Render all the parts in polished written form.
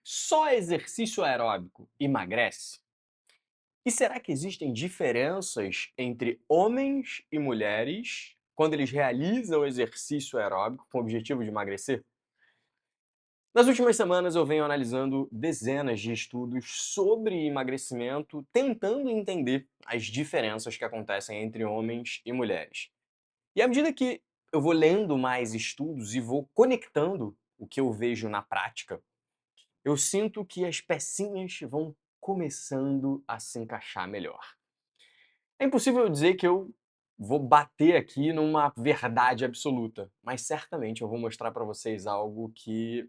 Só exercício aeróbico emagrece? E será que existem diferenças entre homens e mulheres quando eles realizam exercício aeróbico com o objetivo de emagrecer? Nas últimas semanas eu venho analisando dezenas de estudos sobre emagrecimento, tentando entender as diferenças que acontecem entre homens e mulheres. E à medida que eu vou lendo mais estudos e vou conectando o que eu vejo na prática, eu sinto que as pecinhas vão começando a se encaixar melhor. É impossível dizer que eu vou bater aqui numa verdade absoluta, mas certamente eu vou mostrar para vocês algo que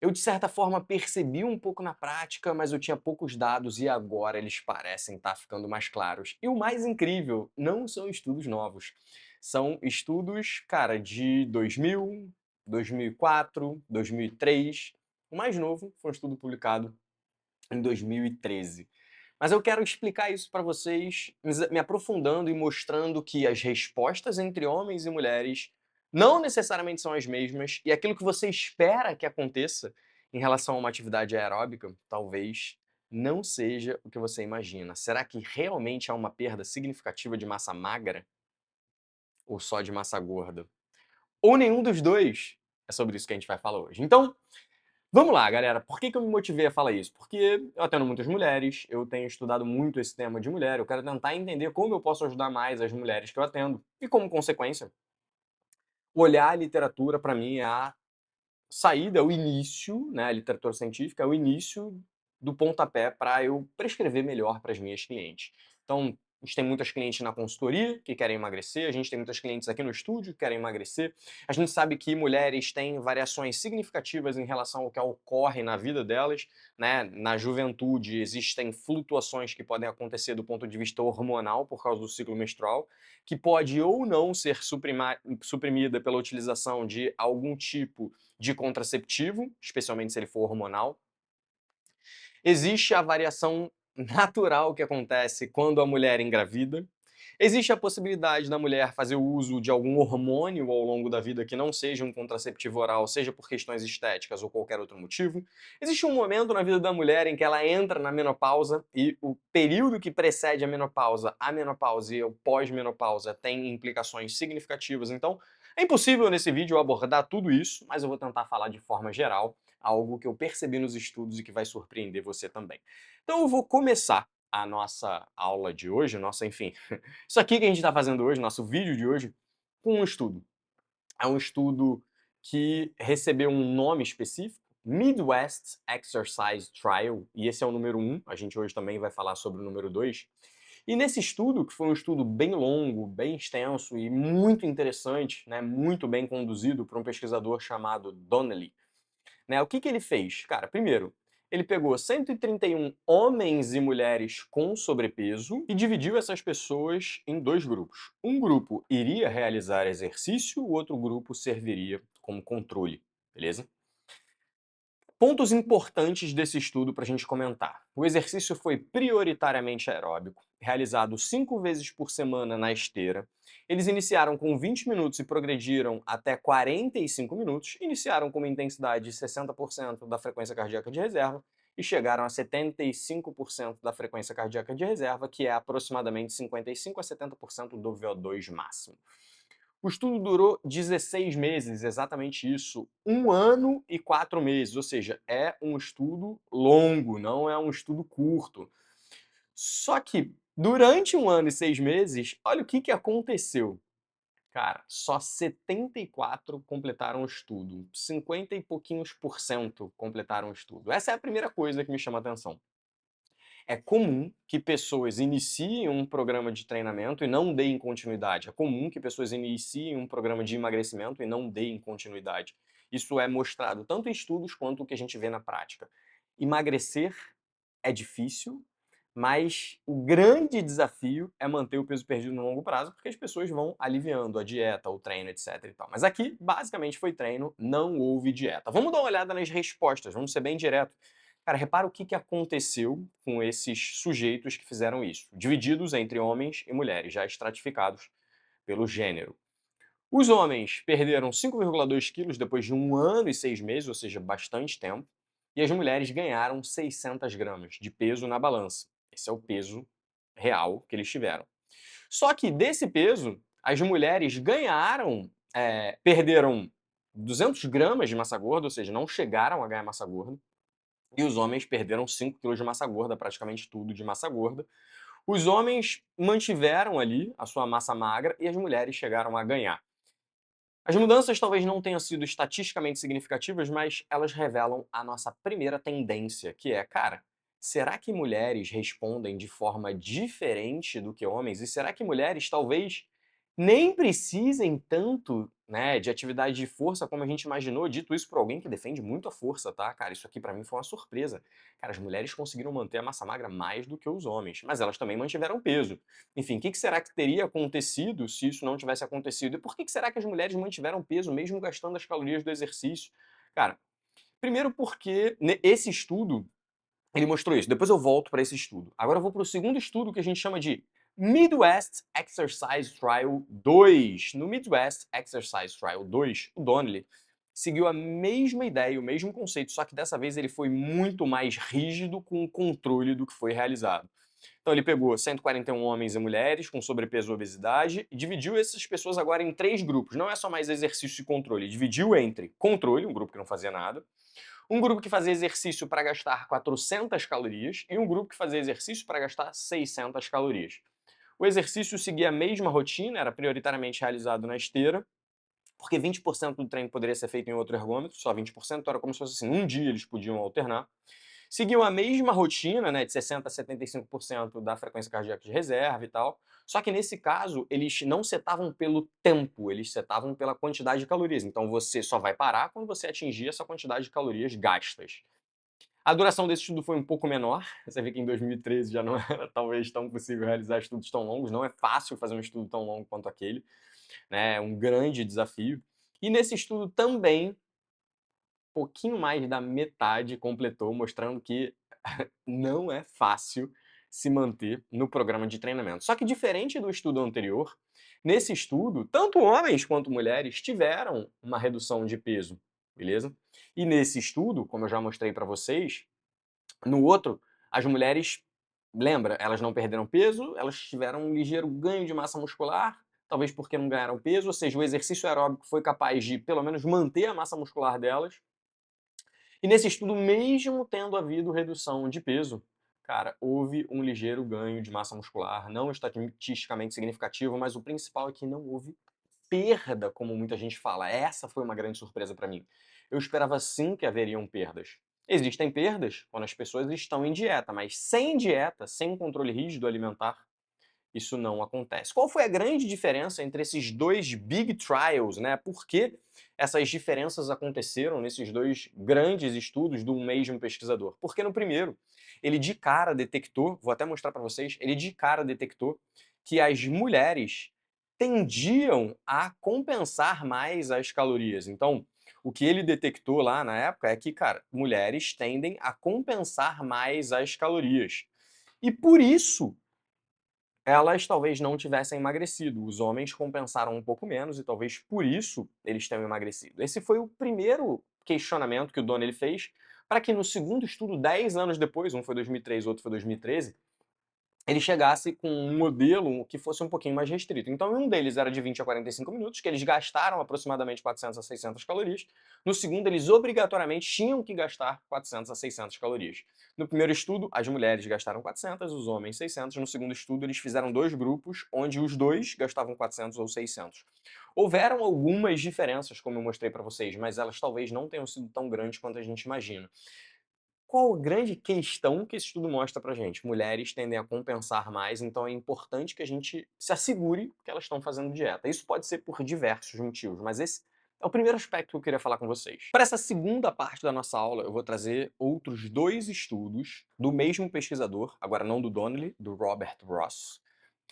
eu, de certa forma, percebi um pouco na prática, mas eu tinha poucos dados e agora eles parecem estar ficando mais claros. E o mais incrível, não são estudos novos. São estudos, cara, de 2000, 2004, 2003. O mais novo foi um estudo publicado em 2013. Mas eu quero explicar isso para vocês, me aprofundando e mostrando que as respostas entre homens e mulheres não necessariamente são as mesmas, e aquilo que você espera que aconteça em relação a uma atividade aeróbica, talvez não seja o que você imagina. Será que realmente há uma perda significativa de massa magra ou só de massa gorda? Ou nenhum dos dois? É sobre isso que a gente vai falar hoje. Então, vamos lá, galera. Por que que eu me motivei a falar isso? Porque eu atendo muitas mulheres, eu tenho estudado muito esse tema de mulher, eu quero tentar entender como eu posso ajudar mais as mulheres que eu atendo. E como consequência, olhar a literatura para mim é a saída, é o início, né, a literatura científica é o início do pontapé para eu prescrever melhor para as minhas clientes. Então, a gente tem muitas clientes na consultoria que querem emagrecer, a gente tem muitas clientes aqui no estúdio que querem emagrecer. A gente sabe que mulheres têm variações significativas em relação ao que ocorre na vida delas, né? Na juventude existem flutuações que podem acontecer do ponto de vista hormonal por causa do ciclo menstrual, que pode ou não ser suprimida pela utilização de algum tipo de contraceptivo, especialmente se ele for hormonal. Existe a variação natural que acontece quando a mulher engravida. Existe a possibilidade da mulher fazer o uso de algum hormônio ao longo da vida que não seja um contraceptivo oral, seja por questões estéticas ou qualquer outro motivo. Existe um momento na vida da mulher em que ela entra na menopausa e o período que precede a menopausa e o pós-menopausa tem implicações significativas. Então, é impossível nesse vídeo eu abordar tudo isso, mas eu vou tentar falar de forma geral, algo que eu percebi nos estudos e que vai surpreender você também. Então eu vou começar a nossa aula de hoje, enfim, isso aqui que a gente está fazendo hoje, nosso vídeo de hoje, com um estudo. É um estudo que recebeu um nome específico, Midwest Exercise Trial, e esse é o número 1, a gente hoje também vai falar sobre o número 2. E nesse estudo, que foi um estudo bem longo, bem extenso e muito interessante, né, muito bem conduzido por um pesquisador chamado Donnelly, né? O que que ele fez? Cara, primeiro, ele pegou 131 homens e mulheres com sobrepeso e dividiu essas pessoas em dois grupos. Um grupo iria realizar exercício, o outro grupo serviria como controle, beleza? Pontos importantes desse estudo para a gente comentar. O exercício foi prioritariamente aeróbico, realizado 5 vezes por semana na esteira. Eles iniciaram com 20 minutos e progrediram até 45 minutos. Iniciaram com uma intensidade de 60% da frequência cardíaca de reserva e chegaram a 75% da frequência cardíaca de reserva, que é aproximadamente 55 a 70% do VO2 máximo. O estudo durou 16 meses, exatamente isso, 1 ano e 4 meses, ou seja, é um estudo longo, não é um estudo curto. Só que, durante 1 ano e 6 meses, olha o que aconteceu. Cara, só 74 completaram o estudo, 50 e pouquinhos por cento completaram o estudo. Essa é a primeira coisa que me chama a atenção. É comum que pessoas iniciem um programa de treinamento e não deem continuidade. É comum que pessoas iniciem um programa de emagrecimento e não deem continuidade. Isso é mostrado tanto em estudos quanto o que a gente vê na prática. Emagrecer é difícil, mas o grande desafio é manter o peso perdido no longo prazo, porque as pessoas vão aliviando a dieta, o treino, etc e tal. Mas aqui, basicamente, foi treino, não houve dieta. Vamos dar uma olhada nas respostas, vamos ser bem direto. Cara, repara o que aconteceu com esses sujeitos que fizeram isso, divididos entre homens e mulheres, já estratificados pelo gênero. Os homens perderam 5,2 quilos depois de 1 ano e 6 meses, ou seja, bastante tempo. e as mulheres ganharam 600 gramas de peso na balança. Esse é o peso real que eles tiveram. Só que desse peso, as mulheres ganharam, perderam 200 gramas de massa gorda, ou seja, não chegaram a ganhar massa gorda, e os homens perderam 5 quilos de massa gorda, praticamente tudo de massa gorda. Os homens mantiveram ali a sua massa magra e as mulheres chegaram a ganhar. As mudanças talvez não tenham sido estatisticamente significativas, mas elas revelam a nossa primeira tendência, que é, cara, será que mulheres respondem de forma diferente do que homens? E será que mulheres talvez nem precisem tanto, né, de atividade de força como a gente imaginou? Dito isso por alguém que defende muito a força, tá? Cara, isso aqui pra mim foi uma surpresa. Cara, as mulheres conseguiram manter a massa magra mais do que os homens, mas elas também mantiveram peso. Enfim, o que será que teria acontecido se isso não tivesse acontecido? E por que será que as mulheres mantiveram peso mesmo gastando as calorias do exercício? Cara, primeiro porque esse estudo, ele mostrou isso. Depois eu volto para esse estudo. Agora eu vou para o segundo estudo que a gente chama de Midwest Exercise Trial 2. No Midwest Exercise Trial 2, o Donnelly seguiu a mesma ideia, o mesmo conceito, só que dessa vez ele foi muito mais rígido com o controle do que foi realizado. Então ele pegou 141 homens e mulheres com sobrepeso e obesidade e dividiu essas pessoas agora em 3 grupos. Não é só mais exercício e controle, dividiu entre controle, um grupo que não fazia nada, um grupo que fazia exercício para gastar 400 calorias e um grupo que fazia exercício para gastar 600 calorias. O exercício seguia a mesma rotina, era prioritariamente realizado na esteira, porque 20% do treino poderia ser feito em outro ergômetro, só 20%, então era como se fosse assim, um dia eles podiam alternar. Seguiam a mesma rotina, né, de 60% a 75% da frequência cardíaca de reserva e tal, só que nesse caso eles não setavam pelo tempo, eles setavam pela quantidade de calorias. Então você só vai parar quando você atingir essa quantidade de calorias gastas. A duração desse estudo foi um pouco menor, você vê que em 2013 já não era talvez tão possível realizar estudos tão longos, não é fácil fazer um estudo tão longo quanto aquele, né, é um grande desafio. E nesse estudo também pouquinho mais da metade completou, mostrando que não é fácil se manter no programa de treinamento. Só que diferente do estudo anterior, nesse estudo, tanto homens quanto mulheres tiveram uma redução de peso, beleza? E nesse estudo, como eu já mostrei para vocês, no outro, as mulheres, lembra, elas não perderam peso, elas tiveram um ligeiro ganho de massa muscular, talvez porque não ganharam peso, ou seja, o exercício aeróbico foi capaz de, pelo menos, manter a massa muscular delas. E nesse estudo, mesmo tendo havido redução de peso, cara, houve um ligeiro ganho de massa muscular, não estatisticamente significativo, mas o principal é que não houve perda, como muita gente fala. Essa foi uma grande surpresa para mim. Eu esperava sim que haveriam perdas. Existem perdas quando as pessoas estão em dieta, mas sem dieta, sem um controle rígido alimentar, isso não acontece. Qual foi a grande diferença entre esses dois big trials, né? Por que essas diferenças aconteceram nesses dois grandes estudos do mesmo pesquisador? Porque no primeiro, ele de cara detectou, vou até mostrar para vocês, ele de cara detectou que as mulheres tendiam a compensar mais as calorias. Então, o que ele detectou lá na época é que, cara, mulheres tendem a compensar mais as calorias. E por isso elas talvez não tivessem emagrecido. Os homens compensaram um pouco menos e talvez por isso eles tenham emagrecido. Esse foi o primeiro questionamento que o Donnelly fez para que no segundo estudo, 10 anos depois, um foi 2003, outro foi 2013, ele chegasse com um modelo que fosse um pouquinho mais restrito. Então, um deles era de 20 a 45 minutos, que eles gastaram aproximadamente 400 a 600 calorias. No segundo, eles obrigatoriamente tinham que gastar 400 a 600 calorias. No primeiro estudo, as mulheres gastaram 400, os homens 600. No segundo estudo, eles fizeram 2 grupos, onde os dois gastavam 400 ou 600. Houveram algumas diferenças, como eu mostrei para vocês, mas elas talvez não tenham sido tão grandes quanto a gente imagina. Qual a grande questão que esse estudo mostra pra gente? Mulheres tendem a compensar mais, então é importante que a gente se assegure que elas estão fazendo dieta. Isso pode ser por diversos motivos, mas esse é o primeiro aspecto que eu queria falar com vocês. Para essa segunda parte da nossa aula, eu vou trazer outros 2 estudos do mesmo pesquisador, agora não do Donnelly, do Robert Ross.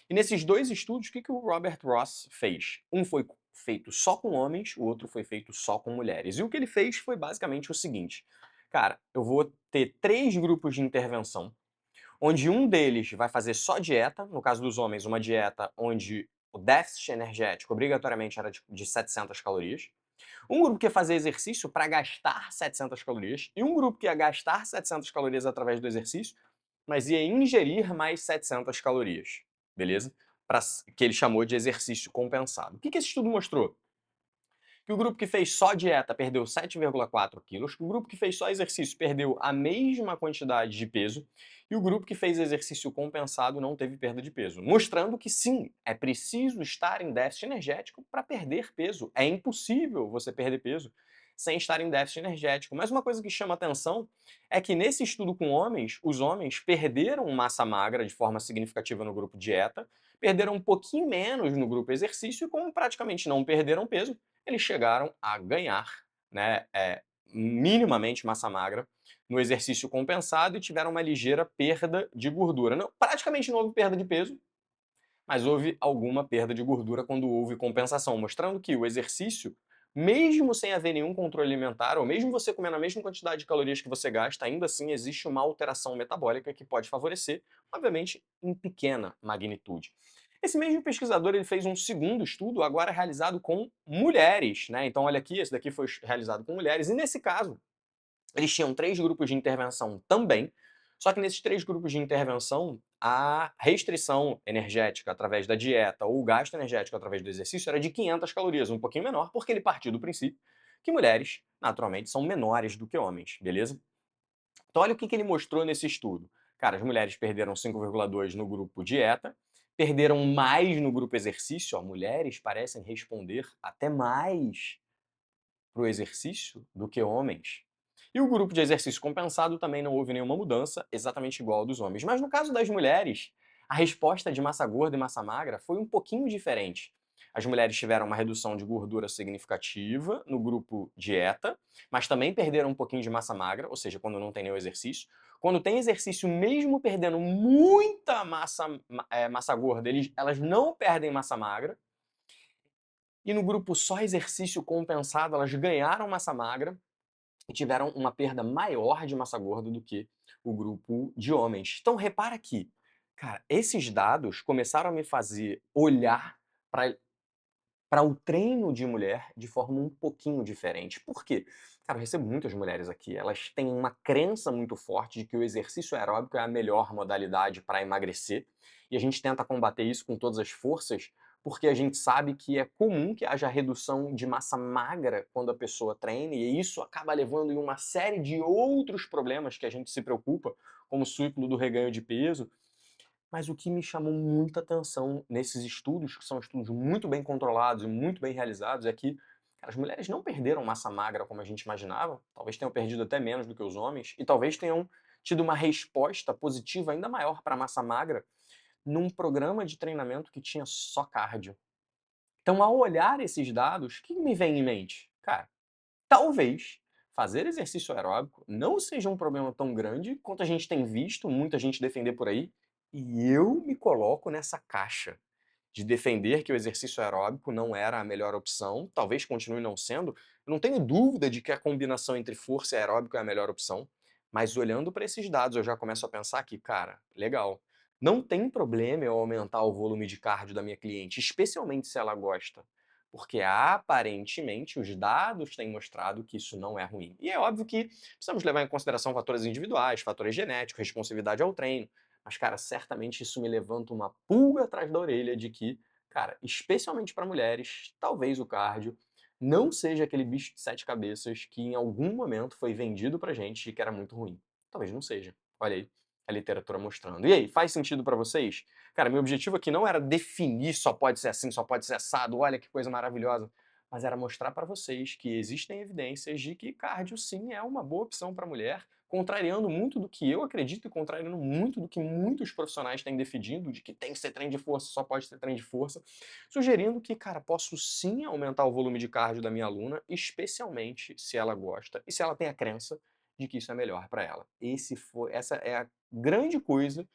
E nesses 2 estudos, o que o Robert Ross fez? Um foi feito só com homens, o outro foi feito só com mulheres. E o que ele fez foi basicamente o seguinte: cara, eu vou ter 3 grupos de intervenção, onde um deles vai fazer só dieta, no caso dos homens, uma dieta onde o déficit energético obrigatoriamente era de 700 calorias. Um grupo que ia fazer exercício para gastar 700 calorias e um grupo que ia gastar 700 calorias através do exercício, mas ia ingerir mais 700 calorias, beleza? Que ele chamou de exercício compensado. O que esse estudo mostrou? Que o grupo que fez só dieta perdeu 7,4 quilos, que o grupo que fez só exercício perdeu a mesma quantidade de peso, e o grupo que fez exercício compensado não teve perda de peso. Mostrando que sim, é preciso estar em déficit energético para perder peso. É impossível você perder peso sem estar em déficit energético. Mas uma coisa que chama atenção é que nesse estudo com homens, os homens perderam massa magra de forma significativa no grupo dieta, perderam um pouquinho menos no grupo exercício e como praticamente não perderam peso, eles chegaram a ganhar, né, minimamente massa magra no exercício compensado e tiveram uma ligeira perda de gordura. Não, praticamente não houve perda de peso, mas houve alguma perda de gordura quando houve compensação, mostrando que o exercício, mesmo sem haver nenhum controle alimentar, ou mesmo você comendo a mesma quantidade de calorias que você gasta, ainda assim existe uma alteração metabólica que pode favorecer, obviamente, em pequena magnitude. Esse mesmo pesquisador ele fez um segundo estudo, agora realizado com mulheres, né? Então, olha aqui, esse daqui foi realizado com mulheres, e nesse caso, eles tinham 3 grupos de intervenção também, só que nesses 3 grupos de intervenção, a restrição energética através da dieta ou o gasto energético através do exercício era de 500 calorias, um pouquinho menor, porque ele partiu do princípio que mulheres, naturalmente, são menores do que homens, beleza? Então olha o que ele mostrou nesse estudo. Cara, as mulheres perderam 5,2 no grupo dieta, perderam mais no grupo exercício, ó, mulheres parecem responder até mais para o exercício do que homens. E o grupo de exercício compensado também não houve nenhuma mudança, exatamente igual ao dos homens. Mas no caso das mulheres, a resposta de massa gorda e massa magra foi um pouquinho diferente. As mulheres tiveram uma redução de gordura significativa no grupo dieta, mas também perderam um pouquinho de massa magra, ou seja, quando não tem nenhum exercício. Quando tem exercício, mesmo perdendo muita massa gorda, elas não perdem massa magra. E no grupo só exercício compensado, elas ganharam massa magra e tiveram uma perda maior de massa gorda do que o grupo de homens. Então repara que, cara, esses dados começaram a me fazer olhar para o treino de mulher de forma um pouquinho diferente. Por quê? Cara, eu recebo muitas mulheres aqui, elas têm uma crença muito forte de que o exercício aeróbico é a melhor modalidade para emagrecer, e a gente tenta combater isso com todas as forças, porque a gente sabe que é comum que haja redução de massa magra quando a pessoa treina, e isso acaba levando em uma série de outros problemas que a gente se preocupa, como o ciclo do reganho de peso. Mas o que me chamou muita atenção nesses estudos, que são estudos muito bem controlados e muito bem realizados, é que cara, as mulheres não perderam massa magra como a gente imaginava, talvez tenham perdido até menos do que os homens, e talvez tenham tido uma resposta positiva ainda maior para a massa magra num programa de treinamento que tinha só cardio. Então, ao olhar esses dados, o que me vem em mente? Cara, talvez fazer exercício aeróbico não seja um problema tão grande quanto a gente tem visto muita gente defender por aí, e eu me coloco nessa caixa de defender que o exercício aeróbico não era a melhor opção, talvez continue não sendo. Eu não tenho dúvida de que a combinação entre força e aeróbico é a melhor opção, mas olhando para esses dados eu já começo a pensar que, cara, legal. Não tem problema eu aumentar o volume de cardio da minha cliente, especialmente se ela gosta. Porque aparentemente os dados têm mostrado que isso não é ruim. E é óbvio que precisamos levar em consideração fatores individuais, fatores genéticos, responsividade ao treino. Mas, cara, certamente isso me levanta uma pulga atrás da orelha de que, cara, especialmente para mulheres, talvez o cardio não seja aquele bicho de 7 cabeças que em algum momento foi vendido pra gente e que era muito ruim. Talvez não seja. Olha aí a literatura mostrando. E aí, faz sentido para vocês? Cara, meu objetivo aqui não era definir só pode ser assim, só pode ser assado, olha que coisa maravilhosa, mas era mostrar para vocês que existem evidências de que cardio sim é uma boa opção para mulher, contrariando muito do que eu acredito e contrariando muito do que muitos profissionais têm defendido, de que tem que ser treino de força, só pode ser treino de força, sugerindo que, cara, posso sim aumentar o volume de cardio da minha aluna, especialmente se ela gosta e se ela tem a crença de que isso é melhor para ela. Essa é a grande coisa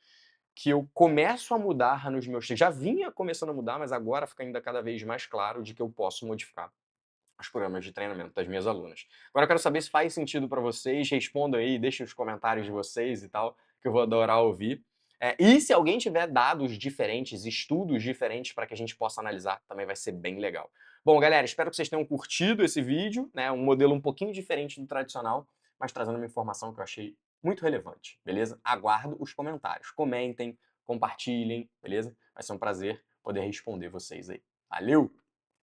que eu começo a mudar nos meus treinos. Já vinha começando a mudar, mas agora fica ainda cada vez mais claro de que eu posso modificar os programas de treinamento das minhas alunas. Agora eu quero saber se faz sentido para vocês, respondam aí, deixem os comentários de vocês e tal, que eu vou adorar ouvir. E se alguém tiver dados diferentes, estudos diferentes para que a gente possa analisar, também vai ser bem legal. Bom, galera, espero que vocês tenham curtido esse vídeo, né? Um modelo um pouquinho diferente do tradicional, mas trazendo uma informação que eu achei muito relevante, beleza? Aguardo os comentários. Comentem, compartilhem, beleza? Vai ser um prazer poder responder vocês aí. Valeu!